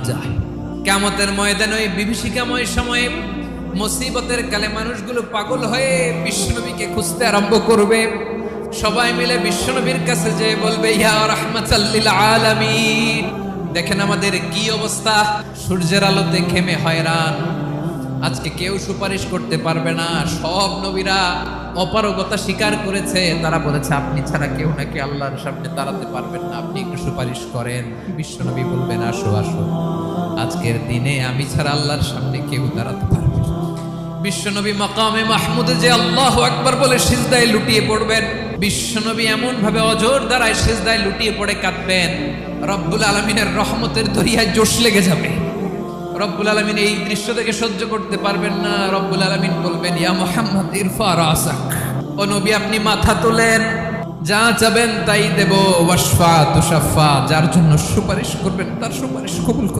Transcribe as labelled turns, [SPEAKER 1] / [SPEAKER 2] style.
[SPEAKER 1] যায়। কিয়ামতের ময়দানে ওই বিভীষিকাময় সময়ে মুসিবতের কালে মানুষগুলো পাগল হয়ে বিশ্বনবীকে খুঁজতে আরম্ভ করবে। সবাই মিলে বিশ্বনবীর কাছে যেয়ে বলবে, ইয়া রাহমাতাল লিল আলামিন, দেখেন আমাদের কি অবস্থা, সূর্যের আলোতে ঘেমে হয়রান, আজকে কেউ সুপারিশ করতে পারবে না। সব নবীরা অপারগতা স্বীকার করেছে, তারা বলেছে আপনি ছাড়া কেউ নাকি আল্লাহর সামনে দাঁড়াতে পারবেন না, আপনি একটু সুপারিশ করেন। বিশ্বনবী বলবেন, আসো আসো, আজকের দিনে আমি ছাড়া আল্লাহর সামনে কেউ দাঁড়াতে পারবে না। বিশ্বনবী মাকামে মাহমুদে যে আল্লাহু আকবার বলে সিজদায় লুটিয়ে পড়বেন, বিশ্বনবী এমন ভাবে অজর দ্বারায় সিজদায় লুটিয়ে পড়ে কাঁদবেন, রব্বুল আলামিনের রহমতের দরিয়ায় জোশ লেগে যাবে। রব্বুল আলামিন এই দৃশ্য থেকে সহ্য করতে পারবেন না। রব্বুল আলামিন বলবেন, ইয়া মুহাম্মদ ইরফা রাসাক, ও নবী আপনি মাথা তোলেন, যা চাবেন তাই দেব, ওয়াশফা তুশাফা, যার জন্য সুপারিশ করবেন তার সুপারিশ কবুল